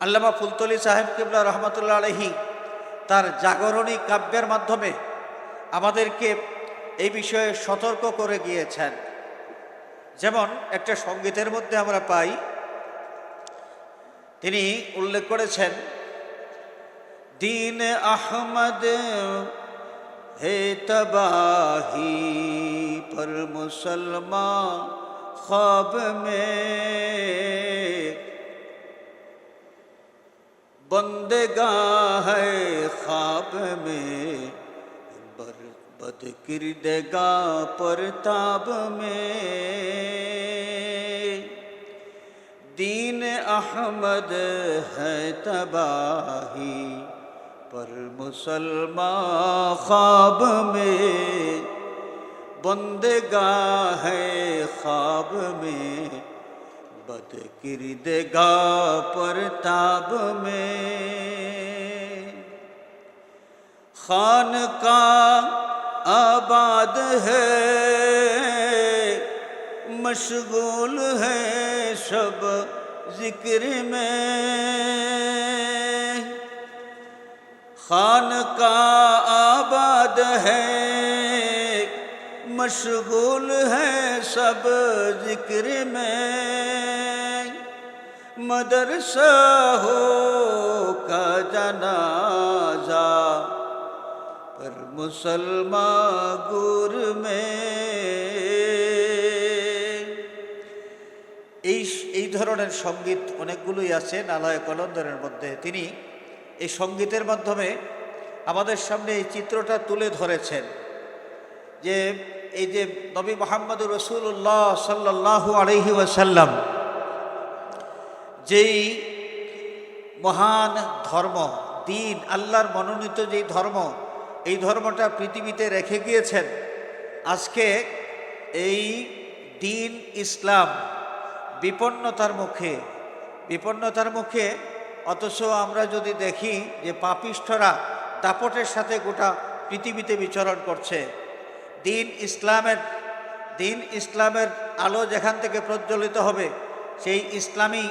আল্লামা ফুলতলি সাহেব কিবলা রহমতুল্লাহ আলাইহি তার জাগরণী কাব্যের মাধ্যমে আমাদেরকে এই বিষয়ে সতর্ক করে গিয়েছেন। যেমন একটা সঙ্গীতের মধ্যে আমরা পাই, তিনি উল্লেখ করেছেন, দীন আহমদ হে তবাহি পর মুসলমান ख्वाब में बंदेगाह है ख्वाब में बदकिरदगा परताब में दीन अहमद है तबाही पर मुसलमान ख्वाब में बंदेगाह है ख्वाब में बदकिरदगा परताब में खानका आबाद है मशगूल है शब जिक्र में खानका आबाद है मशगूल है सब जिक्र में मदरसा हो का जनाजा पर मुसलमान गुर में এই ধরনের সঙ্গীত অনেকগুলোই আছে নালায়ে কলন্দরের মধ্যে। তিনি এই সঙ্গীতের মাধ্যমে আমাদের সামনে এই চিত্রটা তুলে ধরেছেন যে এই যে নবী মুহাম্মদুর রাসূলুল্লাহ সাল্লাল্লাহু আলাইহি ওয়াসাল্লাম যেই মহান ধর্ম, দিন, আল্লাহর মনোনীত যেই ধর্ম, এই ধর্মটা পৃথিবীতে রেখে গিয়েছেন, আজকে এই দিন ইসলাম বিপন্নতার মুখে। অথচ আমরা যদি দেখি যে পাপিষ্ঠরা দাপটের সাথে গোটা পৃথিবীতে বিচরণ করছে। দিন ইসলামের আলো যেখান থেকে প্রজ্বলিত হবে, সেই ইসলামী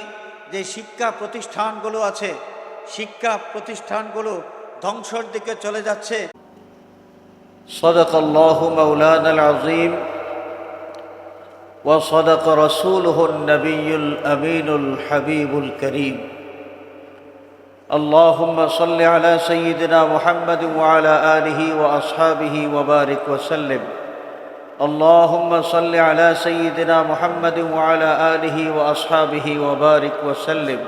যে শিক্ষা প্রতিষ্ঠানগুলো আছে, শিক্ষা প্রতিষ্ঠানগুলো ধ্বংসের দিকে চলে যাচ্ছে। সাদাকাল্লাহু মাওলানাল আযীম ওয়া সাদাকা রাসূলুহুন নবিয়্যুল আমিনুল হাবিবুল করিম। اللهم صل على سيدنا محمد وعلى آله وأصحابه وبارك وسلم. اللهم صل على سيدنا محمد وعلى آله وأصحابه وبارك وسلم.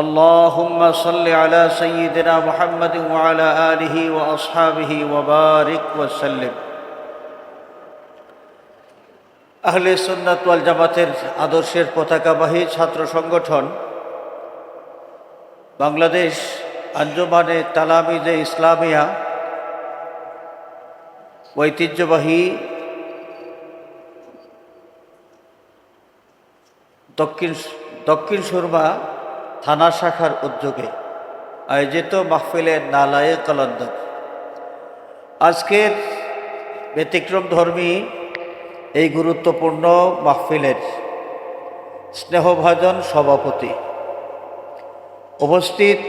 اللهم صل على سيدنا محمد وعلى آله وأصحابه وبارك وسلم. আহলে সুন্নাত ওয়াল জামাতের আদর্শের পতাকাবাহী ছাত্র সংগঠন বাংলাদেশ আঞ্জুমানে তালামিজে ইসলামিয়া ঐতিহ্যবাহী দক্ষিণ সুরমা থানা শাখার উদ্যোগে আয়োজিত মাহফিলে নালায়ে কলন্দর, আজকের ব্যতিক্রমধর্মী এই গুরুত্বপূর্ণ মাহফিলের স্নেহভাজন সভাপতি, উপস্থিত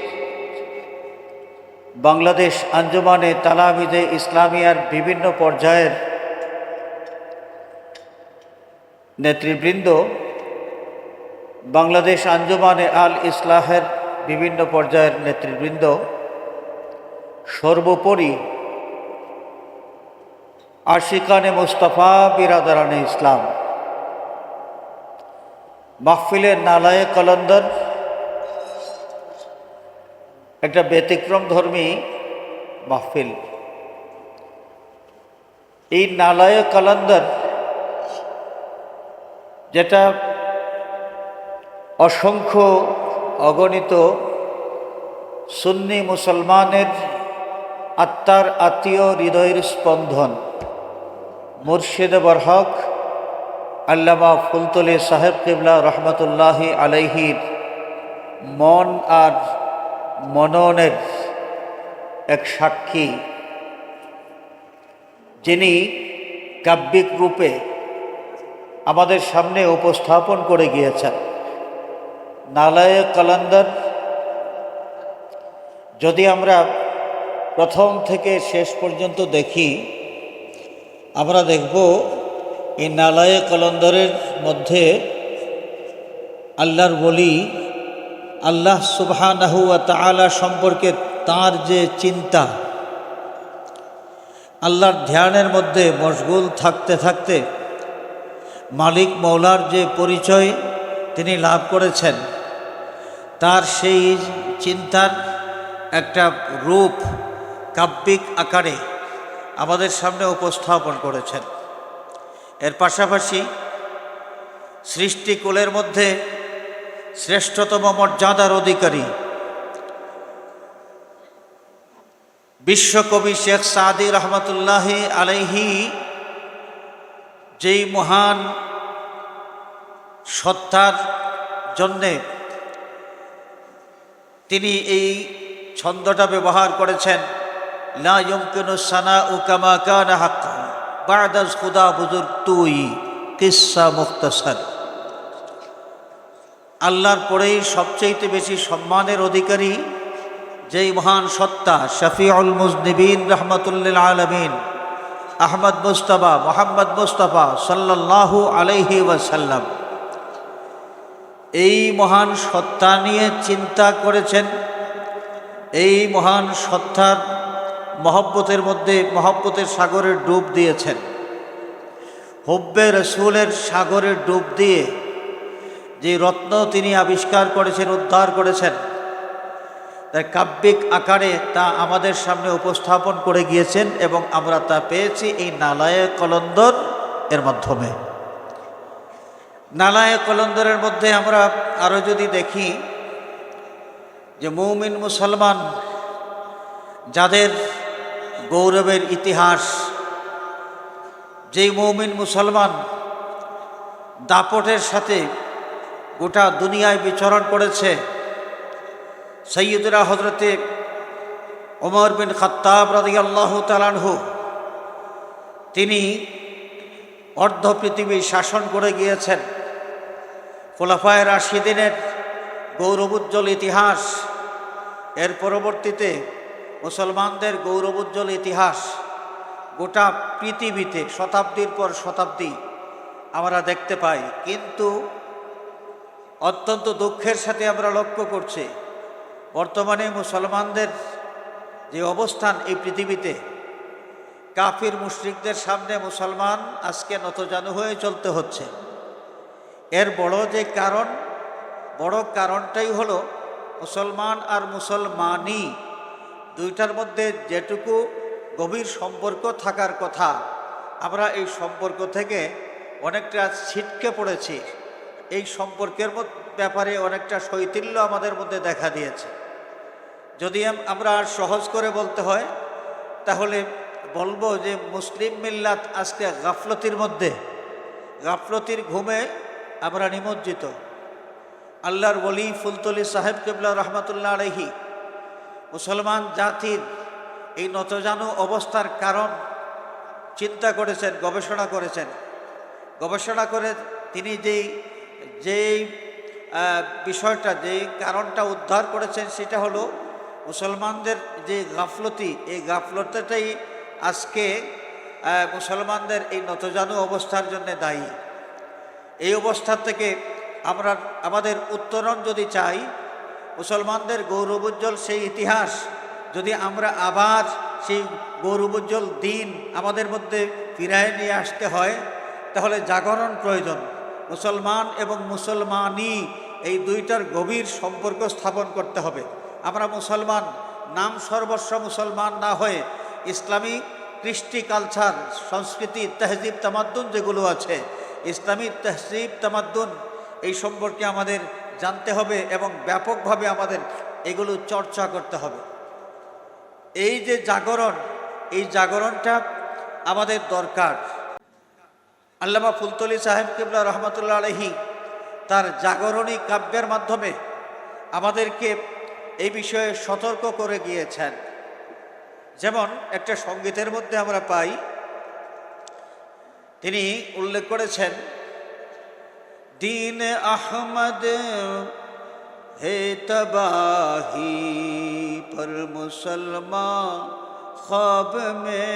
বাংলাদেশ আঞ্জুমানে তালামিজে ইসলামিয়ার বিভিন্ন পর্যায়ের নেতৃবৃন্দ, বাংলাদেশ আঞ্জুমানে আল ইসলাহের বিভিন্ন পর্যায়ের নেতৃবৃন্দ, সর্বোপরি আশিকানে মুস্তাফা বিরাদারানে ইসলাম, মাহফিলের নালায়ে কলন্দর একটা ব্যতিক্রমধর্মী মাহফিল। এই নালায়ে কলন্দর যেটা অসংখ্য অগণিত সুন্নি মুসলমানের আত্মার আত্মীয় হৃদয়ের স্পন্দন, মুর্শিদে বরহক আল্লামা ফুলতলি সাহেব কিবলা রহমতুল্লাহি আলাইহির মন আর মননের এক সাক্ষী, যিনি কাব্যিক রূপে আমাদের সামনে উপস্থাপন করে গিয়েছেন। নালায়ে কালান্দার যদি আমরা প্রথম থেকে শেষ পর্যন্ত দেখি, আমরা দেখব এই নালায়ে কালান্দারের মধ্যে আল্লাহর ওলি আল্লাহ সুবহানাহু ওয়া তাআলা সম্পর্কে তার যে চিন্তা, আল্লাহর ধ্যানের মধ্যে মশগুল থাকতে থাকতে মালিক মৌলার যে পরিচয় তিনি লাভ করেছেন, তার সেই চিন্তার একটা রূপ কাব্যিক আকারে আমাদের সামনে উপস্থাপন করেছেন। এর পাশাপাশি সৃষ্টিকুলের মধ্যে শ্রেষ্ঠতম মর্যাদার অধিকারী বিশ্বকবি শেখ সাদি রহমতুল্লাহ আলাইহি যেই মহান সত্তার জন্যে তিনি এই ছন্দটা ব্যবহার করেছেন, লা ইউমকিনু সানাউ কামা কানা হাক্কা বা'দা খুদা বুজুর্গ তুই কিসসা মুখতাসার। আল্লাহর পরেই সবচেয়ে বেশি সম্মানের অধিকারী যেই মহান সত্তা শফিউল মুজনিবিন রহমাতুল্লিল আলামিন আহমদ মুস্তাফা মোহাম্মদ মুস্তাফা সাল্লাল্লাহু আলাইহি ওয়াসাল্লাম, এই মহান সত্তা নিয়ে চিন্তা করেছেন। এই মহান সত্তার মহব্বতের মধ্যে মহব্বতের সাগরে ডুব দিয়েছেন। হুব্বে রসুলের সাগরে ডুব দিয়ে যে রত্ন তিনি আবিষ্কার করেছেন, উদ্ধার করেছেন, তার কাব্যিক আকারে তা আমাদের সামনে উপস্থাপন করে গিয়েছেন এবং আমরা তা পেয়েছি এই নালায়ে কলন্দর এর মাধ্যমে। নালায়ে কলন্দরের মধ্যে আমরা আরও যদি দেখি যে মুমিন মুসলমান যাদের গৌরবের ইতিহাস, যেই মুমিন মুসলমান দাপটের সাথে গোটা দুনিয়ায় বিচরণ করেছে, সৈয়দনা হজরতে ওমর বিন খাত্তাব রাদিয়াল্লাহু তাআলা আনহু, তিনি অর্ধ পৃথিবী শাসন করে গিয়েছেন। খোলাফায়ে রাশিদিনের গৌরবোজ্জ্বল ইতিহাস, এর পরবর্তীতে মুসলমানদের গৌরবোজ্জ্বল ইতিহাস গোটা পৃথিবীতে শতাব্দীর পর শতাব্দী আমরা দেখতে পাই। কিন্তু অত্যন্ত দুঃখের সাথে আমরা লক্ষ্য করছি বর্তমানে মুসলমানদের যে অবস্থান এই পৃথিবীতে, কাফির মুশরিকদের সামনে মুসলমান আজকে নতজানু হয়ে চলতে হচ্ছে। এর বড় কারণটাই হলো মুসলমান আর মুসলমানি দুইটার মধ্যে যেটুকু গভীর সম্পর্ক থাকার কথা, আমরা এই সম্পর্ক থেকে অনেকটা ছিটকে পড়েছি। এই সম্পর্কের ব্যাপারে অনেকটা শৈথিল্য আমাদের মধ্যে দেখা দিয়েছে। যদি আমরা সহজ করে বলতে হয় তাহলে বলবো যে মুসলিম মিল্লাত আজকে গাফলতির ঘুমে আমরা নিমজ্জিত। আল্লাহর ওলি ফুলতলি সাহেব কিবলা রহমাতুল্লাহ আলাইহি মুসলমান জাতির এই নতজানু অবস্থার কারণ চিন্তা করেছেন, গবেষণা করে তিনি যেই বিষয়টা, যেই কারণটা উদ্ধার করেছেন, সেটা হলো মুসলমানদের যে গাফলতি, এই গাফলতিটাই আজকে মুসলমানদের এই নতজানু অবস্থার জন্য দায়ী। এই অবস্থা থেকে আমরা আমাদের উত্তরণ যদি চাই, মুসলমানদের গৌরবোজ্জ্বল সেই ইতিহাস যদি আমরা আবার সেই গৌরবোজ্জ্বল দিন আমাদের মধ্যে ফিরায় নিয়ে আসতে হয়, তাহলে জাগরণ প্রয়োজন। মুসলমান এবং মুসলমানি এই দুইটার গভীর সম্পর্ক স্থাপন করতে হবে। আমরা মুসলমান, নাম সর্বস্ব মুসলমান না হয়ে ইসলামী কৃষ্টি কালচার, সংস্কৃতি, তেহজিব তামাদ্দুন যেগুলো আছে, ইসলামী তেহজিব তামাদ্দুন এই সম্পর্কে আমাদের জানতে হবে এবং ব্যাপকভাবে আমাদের এগুলো চর্চা করতে হবে। এই যে জাগরণ, এই জাগরণটা আমাদের দরকার। আল্লামা ফুলতলি সাহেব কিবলা রহমাতুল্লাহ আলাইহি তার জাগরণী কাব্যের মাধ্যমে আমাদেরকে এই বিষয়ে সতর্ক করে গিয়েছেন। যেমন একটা সঙ্গীতের মধ্যে আমরা পাই, তিনি উল্লেখ করেছেন, দীন আহমদ है तबाही पर मुसलमान ख्वाब में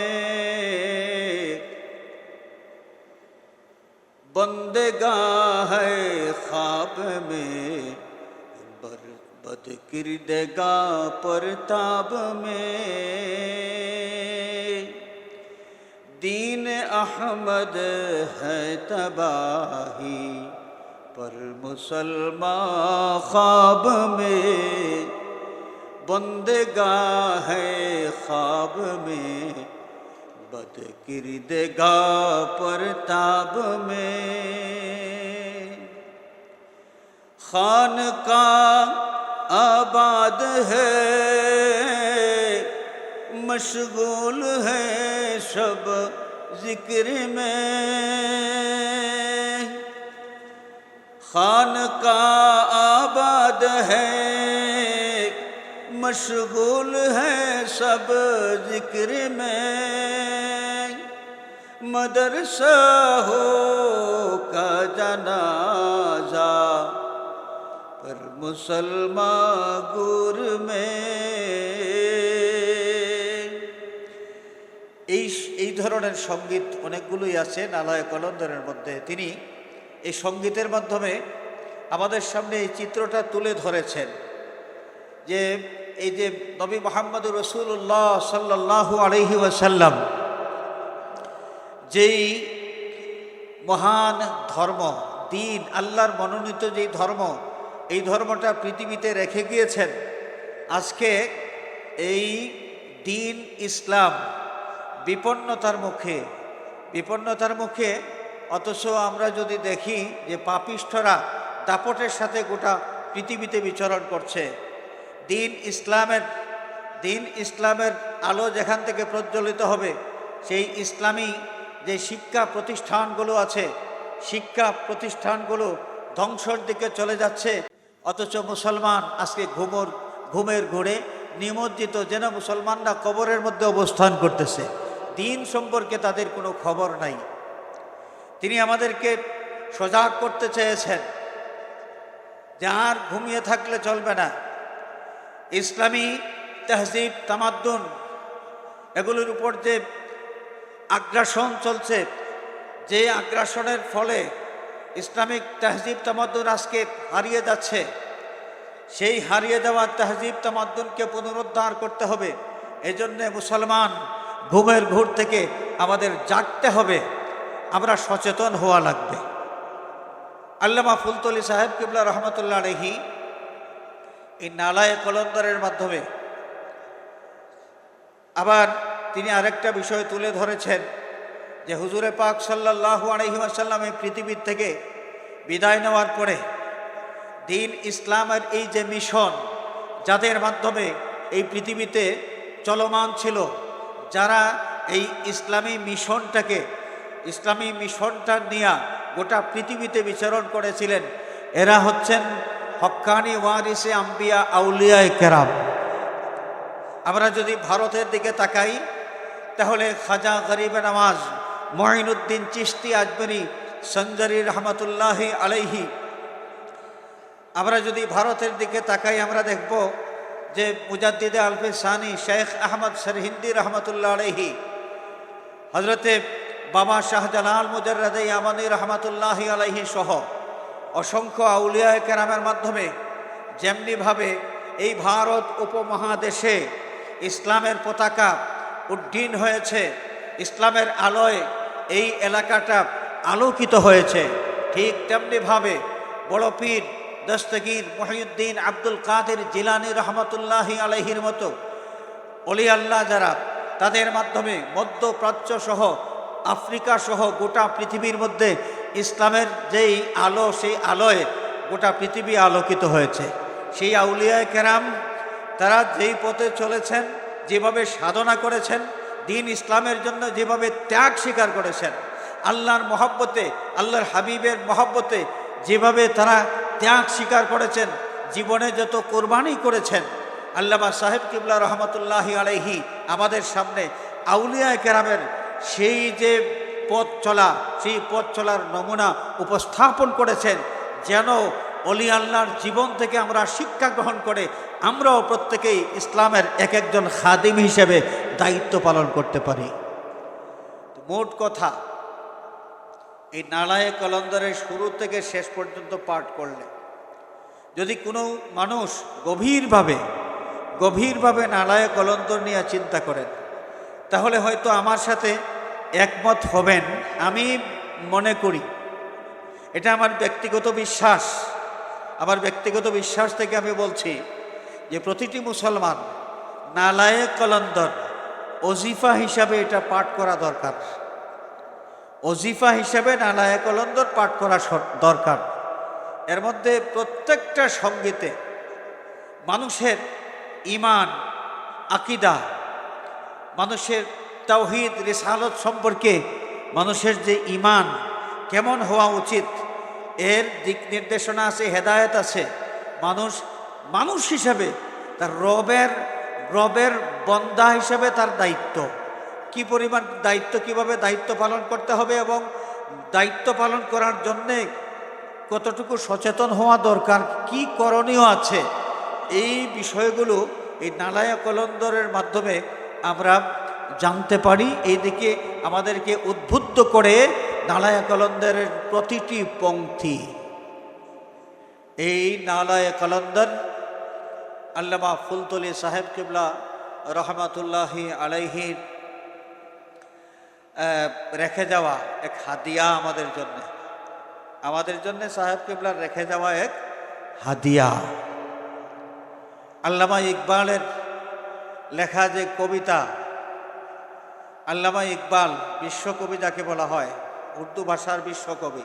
बंदेगा है ख्वाब में बद किरदेगा परताब में दीन अहमद है तबाही पर मुसलमान ख्वाब में बंदेगा है ख्वाब में बद किरदेगा परताब में खान का आबाद है मशगूल है शब जिक्र में खान का आबाद है मशगूल है सब जिक्र में मदरसा हो का जनाजा पर मुसलमान गुर में এই ধরনের সঙ্গীত অনেকগুলোই আছে নালায় কলন্দরের মধ্যে। তিনি এই সঙ্গীতের মাধ্যমে আমাদের সামনে এই চিত্রটা তুলে ধরেছেন যে এই যে নবী মুহাম্মদুর রাসূলুল্লাহ সাল্লাল্লাহু আলাইহি ওয়াসাল্লাম যেই মহান ধর্ম দিন আল্লাহর মনোনীত যেই ধর্ম, এই ধর্মটা পৃথিবীতে রেখে গিয়েছেন। আজকে এই দিন ইসলাম বিপন্নতার মুখে অথচ আমরা যদি দেখি যে পাপিষ্ঠরা দাপটের সাথে গোটা পৃথিবীতে বিচরণ করছে। দিন ইসলামের আলো যেখান থেকে প্রজ্বলিত হবে, সেই ইসলামী যে শিক্ষা প্রতিষ্ঠানগুলো আছে, শিক্ষা প্রতিষ্ঠানগুলো ধ্বংসের দিকে চলে যাচ্ছে। অথচ মুসলমান আজকে ঘুমের ঘোরে নিমজ্জিত, যেন মুসলমানরা কবরের মধ্যে অবস্থান করতেছে। দিন সম্পর্কে তাদের কোনো খবর নাই। তিনি আমাদেরকে সজাগ করতে চেয়েছেন যে আর ঘুমিয়ে থাকলে চলবে না। ইসলামী তহজিব তামাদ্দুন এগুলোর উপর যে আগ্রাসন চলছে, যে আগ্রাসনের ফলে ইসলামিক তহজিব তামাদ্দুন আজকে হারিয়ে যাচ্ছে, সেই হারিয়ে যাওয়া তহজিব তামাদ্দুনকে পুনরুদ্ধার করতে হবে। এজন্য মুসলমান ঘুমের ঘোর থেকে আমাদের জাগতে হবে, আমরা সচেতন হওয়া লাগবে। আল্লামা ফুলতলি সাহেব কিবলা রহমতুল্লাহ আলাইহি এই নালায়ে কলন্দরের মাধ্যমে আবার তিনি আরেকটা বিষয় তুলে ধরেছেন যে হুজুরে পাক সাল্লাল্লাহু আলাইহি ওয়াসাল্লাম এই পৃথিবীর থেকে বিদায় নেওয়ার পরে দিন ইসলামের এই যে মিশন, যাদের মাধ্যমে এই পৃথিবীতে চলমান ছিল, যারা এই ইসলামী মিশনটা নিয়ে গোটা পৃথিবীতে বিচরণ করেছিলেন, এরা হচ্ছেন হক্কানি ওয়ারিসে আম্বিয়া আউলিয়ায়ে কেরাম। আমরা যদি ভারতের দিকে তাকাই তাহলে খাজা গরিবে নওয়াজ মঈনুদ্দিন চিশতি আজমেরি সঞ্জারি রহমতুল্লাহি আলাইহি, আমরা যদি ভারতের দিকে তাকাই আমরা দেখব যে মুজাদ্দিদে আলফে সানি শেখ আহমদ সরহিন্দি রহমতুল্লাহ আলাইহি, হজরতে বাবা শাহজালাল মুজাররদে ইয়ামানি রহমতুল্লাহি আলাইহি সহ অসংখ্য আউলিয়ায়ে কেরামের মাধ্যমে যেমনিভাবে এই ভারত উপমহাদেশে ইসলামের পতাকা উড্ডীন হয়েছে, ইসলামের আলোয় এই এলাকাটা আলোকিত হয়েছে, ঠিক তেমনিভাবে বড় পীর দস্তগীর মহিউদ্দিন আব্দুল কাদের জিলানী রহমতুল্লাহি আলাইহির মতো অলি আল্লাহ যারা, তাদের মাধ্যমে মধ্যপ্রাচ্য সহ আফ্রিকা সহ গোটা পৃথিবীর মধ্যে ইসলামের যেই আলো, সেই আলোয় গোটা পৃথিবী আলোকিত হয়েছে। সেই আউলিয়ায়ে কেরাম তারা যেই পথে চলেছেন, যেভাবে সাধনা করেছেন, দিন ইসলামের জন্য যেভাবে ত্যাগ স্বীকার করেছেন, আল্লাহর মহব্বতে, আল্লাহর হাবিবের মহব্বতে যেভাবে তারা ত্যাগ স্বীকার করেছেন, জীবনে যত কোরবানি করেছেন, আল্লামা সাহেব কিবলা রহমতুল্লাহি আলাইহি আমাদের সামনে আউলিয়ায়ে কেরামের সেই যে পথ চলা, সেই পথ চলার নমুনা উপস্থাপন করেছেন, যেন অলি আল্লাহর জীবন থেকে আমরা শিক্ষা গ্রহণ করে আমরাও প্রত্যেকেই ইসলামের এক একজন খাদিম হিসেবে দায়িত্ব পালন করতে পারি। মোট কথা, এই নালায়ে কলন্দরের শুরু থেকে শেষ পর্যন্ত পাঠ করলে যদি কোনো মানুষ গভীরভাবে নালায়ে কলন্দর নিয়ে চিন্তা করেন, তাহলে হয়তো আমার সাথে একমত হবেন। আমি মনে করি, এটা আমার ব্যক্তিগত বিশ্বাস থেকে আমি বলছি যে প্রতিটি মুসলমান নালায়ে কলন্দর ওজিফা হিসাবে এটা পাঠ করা দরকার। ওজিফা হিসাবে নালায়ে কলন্দর পাঠ করা দরকার। এর মধ্যে প্রত্যেকটা সঙ্গীতে মানুষের ঈমান, আকীদা, মানুষের তাওহীদ রিসালত সম্পর্কে মানুষের যে ঈমান কেমন হওয়া উচিত এর দিক নির্দেশনা আছে, হেদায়েত আছে। মানুষ হিসাবে তার রবের বন্দা হিসাবে তার দায়িত্ব কি পরিমাণ, কিভাবে দায়িত্ব পালন করতে হবে এবং দায়িত্ব পালন করার জন্যে কতটুকু সচেতন হওয়া দরকার, কি করণীয় আছে, এই বিষয়গুলো এই নালায়ে কলন্দরের মাধ্যমে আমরা জানতে পারি। এই দিকে আমাদেরকে উদ্বুদ্ধ করে নালায়ে কলন্দরের প্রতিটি পংক্তি, এই নালায়ে কলন্দর আল্লামা ফুলতলি সাহেব কিবলা রহমাতুল্লাহি আলাইহির রেখে যাওয়া এক হাদিয়া আমাদের জন্য সাহেব কিবলার রেখে যাওয়া এক হাদিয়া। আল্লামা ইকবালের লেখা যে কবিতা, আল্লামা ইকবাল বিশ্বকবি যাকে বলা হয়, উর্দু ভাষার বিশ্বকবি,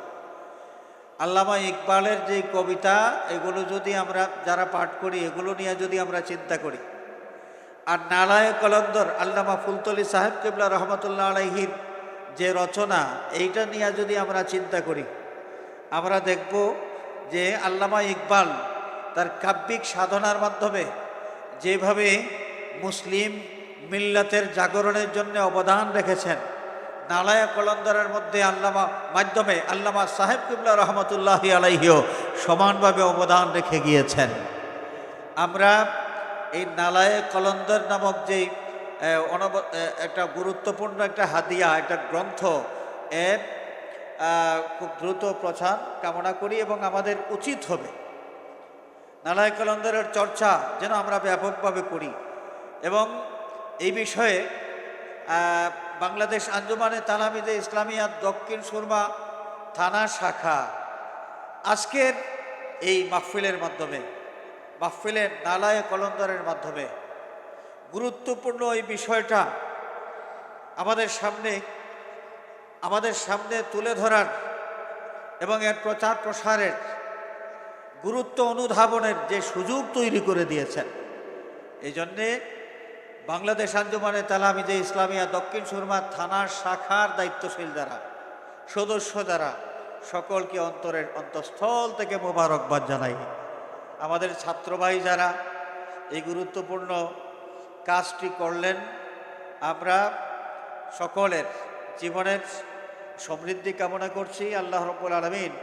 আল্লামা ইকবালের যে কবিতা, এগুলো যদি আমরা যারা পাঠ করি, এগুলো নিয়ে যদি আমরা চিন্তা করি, আর নালায়ে কলন্দর আল্লামা ফুলতলি সাহেব কিবলা রহমতুল্লাহ আলাইহির যে রচনা, এইটা নিয়ে যদি আমরা চিন্তা করি, আমরা দেখব যে আল্লামা ইকবাল তার কাব্যিক সাধনার মাধ্যমে যেভাবে মুসলিম মিল্লাতের জাগরণের জন্য অবদান রেখেছেন, নালায়ে কলন্দরের মাধ্যমে আল্লামা সাহেব কিবলা রহমতুল্লাহি আলাইহিও সমানভাবে অবদান রেখে গিয়েছেন। আমরা এই নালায়ে কলন্দর নামক যে একটা গুরুত্বপূর্ণ একটা হাদিয়া, একটা গ্রন্থ, এর খুব দ্রুত প্রচার কামনা করি এবং আমাদের উচিত হবে নালায়ে কলন্দরের চর্চা যেন আমরা ব্যাপকভাবে করি। এবং এই বিষয়ে বাংলাদেশ আঞ্জুমানে তালামিদে ইসলামিয়া দক্ষিণ সুরমা থানা শাখা আজকের এই মাহফিলের নালায়ে কলন্দরের মাধ্যমে গুরুত্বপূর্ণ এই বিষয়টা আমাদের সামনে তুলে ধরার এবং এর প্রচার প্রসারের গুরুত্ব অনুধাবনের যে সুযোগ তৈরি করে দিয়েছেন, এই জন্যে বাংলাদেশ আঞ্জুমানে তালামিদে ইসলামিয়া দক্ষিণ সুরমা থানার শাখার দায়িত্বশীল সদস্য যারা, সকলকে অন্তঃস্থল থেকে মোবারকবাদ জানাই। আমাদের ছাত্র ভাই যারা এই গুরুত্বপূর্ণ কাজটি করলেন, আমরা সকলের জীবনের সমৃদ্ধি কামনা করছি। আল্লাহ রাব্বুল আলামিন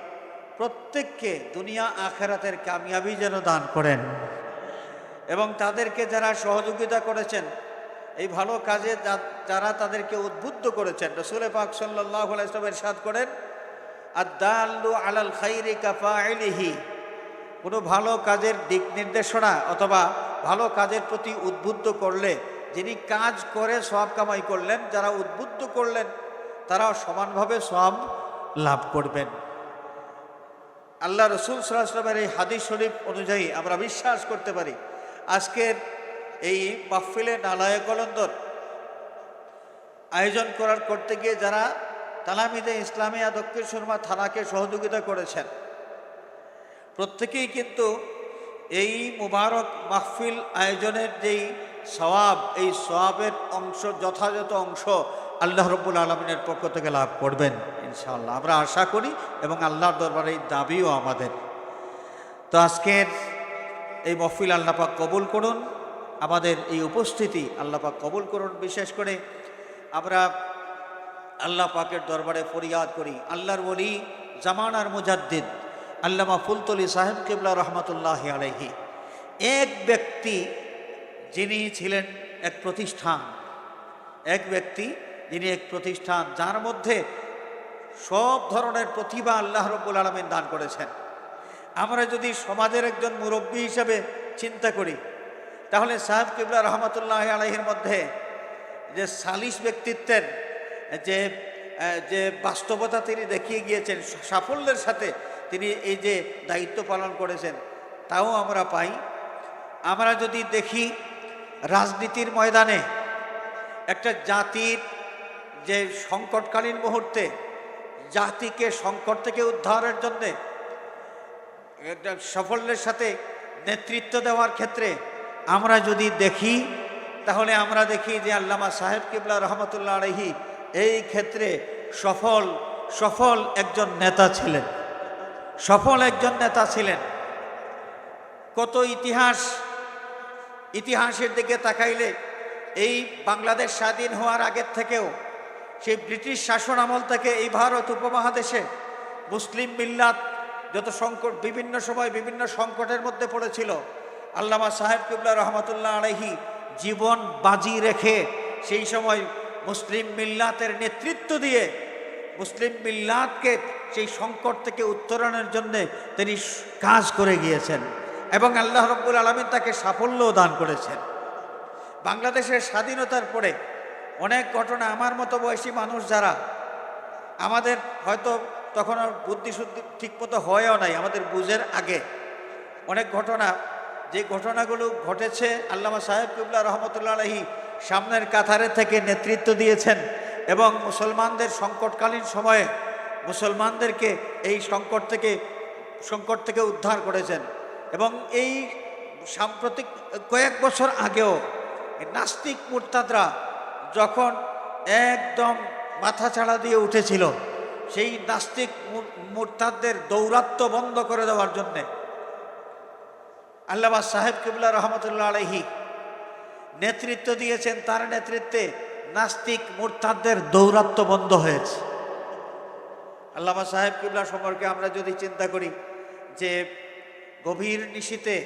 প্রত্যেককে দুনিয়া আখিরাতের কামিয়াবি যেন দান করেন এবং তাদেরকে যারা সহযোগিতা করেছেন, এই ভালো কাজে যারা তাদেরকে উদ্বুদ্ধ করেছেন, রাসূল পাক সাল্লাল্লাহু আলাইহি ওয়াসাল্লাম ইরশাদ করেন, আদ-দাল্লু আলাল খাইরি কাফাইলিহি, কোনো ভালো কাজের দিক নির্দেশনা অথবা ভালো কাজের প্রতি উদ্বুদ্ধ করলে, যিনি কাজ করে সওয়াব কামাই করলেন, যারা উদ্বুদ্ধ করলেন তারাও সমানভাবে সওয়াব লাভ করবেন। আল্লাহ রাসূল সাল্লাল্লাহু আলাইহি ওয়াসাল্লামের এই হাদিস শরীফ অনুযায়ী আমরা বিশ্বাস করতে পারি আজকের এই মাহফিলে নালায়ে কলন্দর আয়োজন করতে গিয়ে যারা তালামিদে ইসলামিয়া দক্ষিণ সুরমা থানাকে সহযোগিতা করেছেন, প্রত্যেকেই কিন্তু এই মুবারক মাহফিল আয়োজনের যেই সওয়াব, এই সওয়াবের যথাযথ অংশ আল্লাহ রাব্বুল আলামিনের পক্ষ থেকে লাভ করবেন ইনশাআল্লাহ, আমরা আশা করি এবং আল্লাহর দরবারে এই দাবিও আমাদের। তো আজকের এই মাহফিল আল্লাহ পাক কবুল করুন, আমাদের এই উপস্থিতি আল্লাহ পাক কবুল করুন। বিশেষ করে আমরা আল্লাহ পাকের দরবারে ফরিয়াদ করি, আল্লাহর ওলি জামানার মুজাদ্দিদ আল্লামা ফুলতলি সাহেব কিবলা রহমতুল্লাহ আলাইহি। এক ব্যক্তি যিনি ছিলেন এক প্রতিষ্ঠান, এক ব্যক্তি যিনি এক প্রতিষ্ঠান, যার মধ্যে সব ধরনের প্রতিভা আল্লাহ রব্বুল আলামিন দান করেছেন। আমরা যদি সমাজের একজন মুরব্বী হিসাবে চিন্তা করি, তাহলে সাহেব কিবলা রহমতুল্লাহ আলাইহির মধ্যে যে সালিস ব্যক্তিত্বের যে যে বাস্তবতা তিনি দেখিয়ে গিয়েছেন, সাফল্যের সাথে তিনি এই যে দায়িত্ব পালন করেছেন, তাও আমরা পাই। আমরা যদি দেখি রাজনীতির ময়দানে একটা জাতির যে সংকটকালীন মুহূর্তে জাতিকে সংকট থেকে উদ্ধারের জন্যে সাফল্যের সাথে নেতৃত্ব দেওয়ার ক্ষেত্রে আমরা যদি দেখি, তাহলে আমরা দেখি যে আল্লামা সাহেব কিবলা রহমতুল্লাহ আলাইহি এই ক্ষেত্রে সফল একজন নেতা ছিলেন, সফল একজন নেতা ছিলেন। কত ইতিহাসের দিকে তাকাইলে এই বাংলাদেশ স্বাধীন হওয়ার আগের থেকেও, সেই ব্রিটিশ শাসন আমল থেকে এই ভারত উপমহাদেশে মুসলিম মিল্লাত যত সংকট, বিভিন্ন সময় বিভিন্ন সংকটের মধ্যে পড়েছিল, আল্লামা সাহেব কিবলা রহমতুল্লাহ আলাইহি জীবন বাজি রেখে সেই সময় মুসলিম মিল্লাতের নেতৃত্ব দিয়ে মুসলিম মিল্লাতকে সেই সংকট থেকে উত্তরণের জন্যে তিনি কাজ করে গিয়েছেন এবং আল্লাহ রব্বুল আলামিন তাকে সাফল্যও দান করেছেন। বাংলাদেশের স্বাধীনতার পরে অনেক ঘটনা, আমার মতো বয়সী মানুষ যারা, আমাদের হয়তো তখন আর বুদ্ধিশুদ্ধি ঠিকমতো হয়েও নাই, আমাদের বুঝের আগে অনেক ঘটনা, যে ঘটনাগুলো ঘটেছে আল্লামা সাহেব কিবলা রহমতুল্লাহ আলাইহি সামনের কাতারে থেকে নেতৃত্ব দিয়েছেন এবং মুসলমানদের সংকটকালীন সময়ে মুসলমানদেরকে এই সংকট থেকে উদ্ধার করেছেন। এবং এই সাম্প্রতিক কয়েক বছর আগেও নাস্তিক মুরতাদরা যখন একদম মাথা ছাড়া দিয়ে উঠেছিল, সেই নাস্তিক মুরতাদদের দৌরাত্ম্য বন্ধ করে দেওয়ার জন্যে আল্লামা সাহেব কিবলা রহমতুল্লাহ আলাইহি নেতৃত্ব দিয়েছেন। তার নেতৃত্বে নাস্তিক মুরতাদদের দৌরাত্ম্য বন্ধ হয়েছে। আল্লামা সাহেব কিবলা সম্পর্কে আমরা যদি চিন্তা করি যে গভীর নিশীতে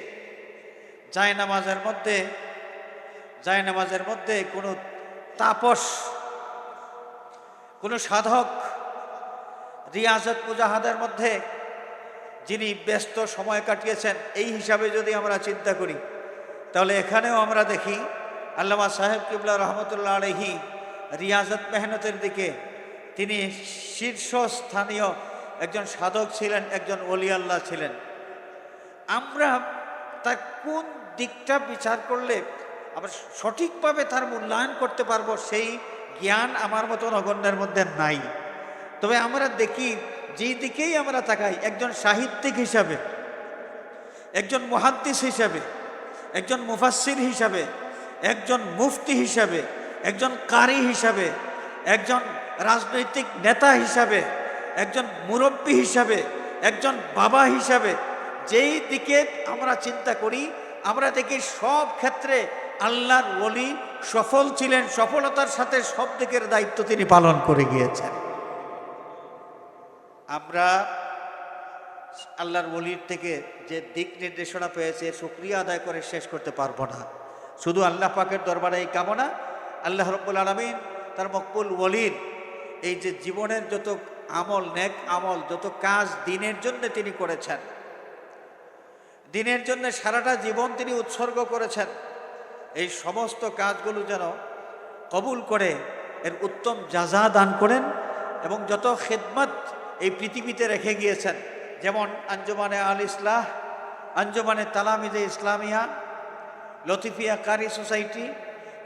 জায়নামাজের মধ্যে কোনো তাপস, কোনো সাধক রিয়াজত মুজাহাদের মধ্যে যিনি ব্যস্ত সময় কাটিয়েছেন, এই হিসাবে যদি আমরা চিন্তা করি, তাহলে এখানেও আমরা দেখি আল্লামা সাহেব কিবলা রহমতুল্লাহ আলাইহি রিয়াজত মেহনতের দিকে তিনি শীর্ষস্থানীয় একজন সাধক ছিলেন, একজন ওলি আল্লাহ ছিলেন। আমরা তার কোন দিকটা বিচার করলে আবার সঠিকভাবে তার মূল্যায়ন করতে পারবো, সেই জ্ঞান আমার মতো নগণ্যের মধ্যে নাই। তবে আমরা দেখি, যেই দিকেই আমরা তাকাই, একজন সাহিত্যিক হিসাবে, একজন মুহাদ্দিস হিসাবে, একজন মুফাসসির হিসাবে, একজন মুফতি হিসাবে, একজন কারি হিসাবে, একজন রাজনৈতিক নেতা হিসাবে, একজন মুরব্বী হিসাবে, একজন বাবা হিসাবে, যেই দিকে আমরা চিন্তা করি, আমরা দেখি সব ক্ষেত্রে আল্লাহর ওলি সফল ছিলেন, সফলতার সাথে সব দিকের দায়িত্ব তিনি পালন করে গিয়েছেন। আমরা আল্লাহর ওলির থেকে যে দিক নির্দেশনা পেয়েছে, শুকরিয়া আদায় করে শেষ করতে পারবো না। শুধু আল্লাহ পাকের দরবারে এই কামনা, আল্লাহ রাব্বুল আলামিন তার মকবুল ওলির এই যে জীবনের যত আমল, নেক আমল, যত কাজ দিনের জন্য তিনি করেছেন, দিনের জন্য সারাটা জীবন তিনি উৎসর্গ করেছেন, এই সমস্ত কাজগুলো যেন কবুল করে এর উত্তম জাযা দান করেন এবং যত খিদমত এই পৃথিবীতে রেখে গিয়েছেন, যেমন আঞ্জুমানে আল ইসলাহ, আঞ্জুমানে তালামিজে ইসলামিয়া, লতিফিয়া কারি সোসাইটি,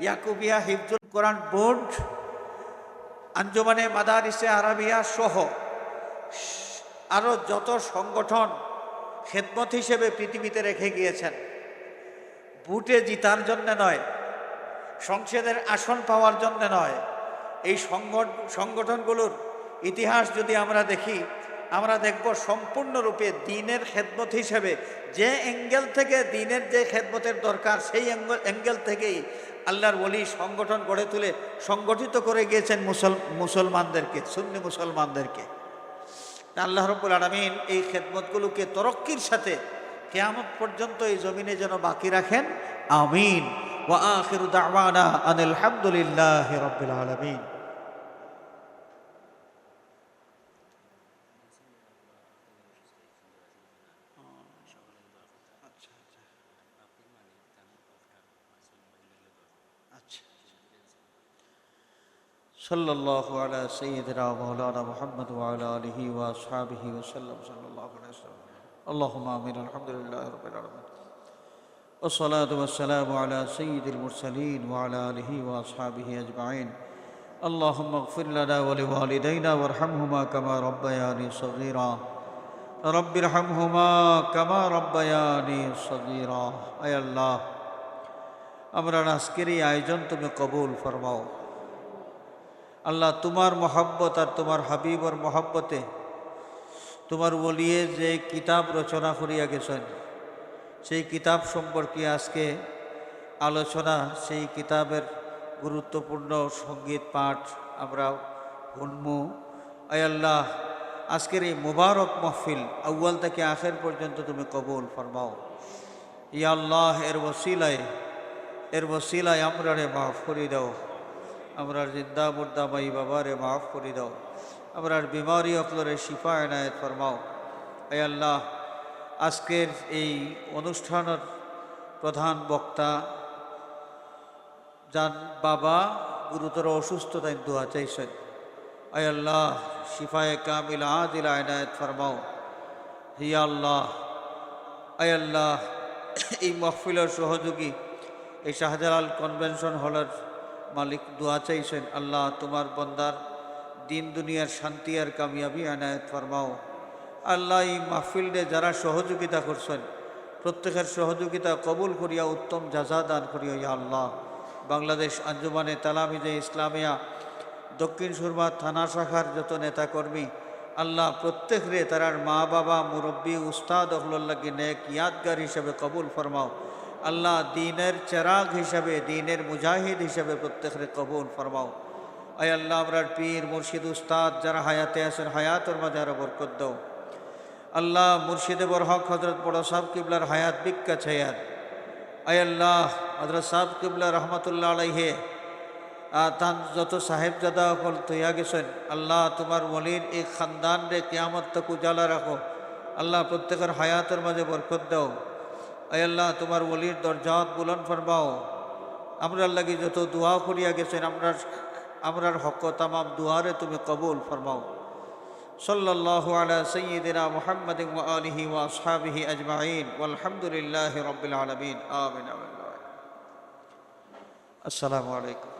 ইয়াকুবিয়া হিফজুল কোরআন বোর্ড, আঞ্জুমানে মাদারিসে আরাবিয়া সহ আরও যত সংগঠন খেদমত হিসেবে পৃথিবীতে রেখে গিয়েছেন, ভোটে জিতার জন্য নয়, সংসদের আসন পাওয়ার জন্য নয়, এই সংগঠনগুলোর ইতিহাস যদি আমরা দেখি, আমরা দেখব সম্পূর্ণরূপে দ্বীনের খেদমত হিসেবে যে অ্যাঙ্গেল থেকে দ্বীনের যে খেদমতের দরকার, সেই অ্যাঙ্গেল থেকেই আল্লাহর ওলি সংগঠন গড়ে তুলে সংগঠিত করে গিয়েছেন মুসলমানদেরকে, সুন্নি মুসলমানদেরকে। আল্লাহ রাব্বুল আলামিন এই খেদমতগুলোকে তরক্কির সাথে কিয়ামত পর্যন্ত এই জমিনে যেন বাকি রাখেন, আমিন। ওয়া আখিরু দাওয়ানা আনিল হামদুলিল্লাহি রাব্বিল আলামিন। সাল্লাল্লাহু আলা সাইয়্যিদিনা মাওলানা মুহাম্মদ ওয়া আলা আলিহি ওয়া আসহাবিহি ওয়া সাল্লাম। সাল্লাল্লাহু আলাইহি ওয়াসাল্লাম। আল্লাহুম্মা আমিন। আলহামদুলিল্লাহি রাব্বিল আলামিন। ওয়াসসালাতু ওয়াসসালামু আলা সাইয়্যিদিল মুরসালিন ওয়া আলা আলিহি ওয়া আসহাবিহি আজমাইন। আল্লাহুম্মা ইগফির লানা ওয়া লিওয়ালিদাইনা ওয়ারহামহুমা কামা রাব্বায়ানি সগীরা। রাব্বিরহামহুমা কামা রাব্বায়ানি সগীরা। আয় আল্লাহ, আমরা আজকের এই আয়োজন তুমি কবুল ফরমাও। আল্লাহ, তোমার মহব্বত আর তোমার হাবিবর মহব্বতে তোমার ওলিয়ে যে কিতাব রচনা করিয়া গেছেন, সেই কিতাব সম্পর্কে আজকে আলোচনা, সেই কিতাবের গুরুত্বপূর্ণ সঙ্গীত পাঠ আমরা শুনমু। আয় আল্লাহ, আজকের এই মুবারক মাহফিল আউয়াল থেকে আখের পর্যন্ত তুমি কবুল ফরমাও। ইয়া আল্লাহ, এর ওসিলায় আমরা রে মাফ করে দাও। আমরার জিন্দা মুর্দা মাই বাবারে মাফ করে দাও। আমরার বিমারি অকলরে শিফা এনায়েত ফরমাও। আয় আল্লাহ, আজকের এই অনুষ্ঠানের প্রধান বক্তা যান বাবা গুরুতর অসুস্থতায় দোয়া চাইছেন। আয় আল্লাহ, শিফায়ে কামিল আদিল এনায়েত ফরমাও। হিয়া আল্লাহ, আয় আল্লাহ, এই মাহফিলের সহযোগী এই শাহজালাল কনভেনশন হলের মালিক দোয়া চাইছেন। আল্লাহ, তোমার বন্দার দিন দুনিয়ার শান্তি আর কামিয়াবি এনায়েত ফরমাও। আল্লাহ, এই মাহফিলে যারা সহযোগিতা করছেন প্রত্যেকের সহযোগিতা কবুল করিয়া উত্তম জাযা দান করিয়া। ইয়া আল্লাহ, বাংলাদেশ আঞ্জুমানে তালামিজে ইসলামিয়া দক্ষিণ সুরমা থানা শাখার যত নেতাকর্মী, আল্লাহ প্রত্যেকরে তারার মা বাবা মুরব্বী উস্তাদ অহলুল্লাহকে নেক ইয়াদগার হিসেবে কবুল ফরমাও। আল্লাহ, দ্বীনের চেরাগ হিসাবে, দ্বীনের মুজাহিদ হিসাবে প্রত্যেকরে কবুল ফরমাও। আয় আল্লাহ, আমরার পীর মুর্শিদ উস্তাদ যারা হায়াতে আছেন হায়াতের মাঝে আরো বরকত দাও। আল্লাহ, মুর্শিদে বরহক হজরত বড় সাহেব কিবলার হায়াত বিক্কা ছায়াত। আয় আল্লাহ, হজরত সাহেব কিবলা রহমতুল্লাহ আলাইহে তান যত সাহেবজাদা হল তৈয়া গেছেন, আল্লাহ তোমার ওলির এই খানদান রে কিয়ামত তক উজালা রাখো। আল্লাহ, প্রত্যেকের হায়াতের মাঝে বরকত দাও। আয় আল্লাহ, তোমার ওলির দরজাত বুলন্দ ফরমাও। আমরার লাগি যত দোয়া করিয়া গেছেন আমরার হক তামাম দুয়ারে তুমি কবুল ফরমাও। সাল্লাল্লাহু আলা সাইয়্যিদিনা মুহাম্মাদিন ওয়া আলিহি ওয়া আসহাবিহি আজমাইন ওয়ালহামদুলিল্লাহি রাব্বিল আলামিন। আমিন। আসসালামু আলাইকুম।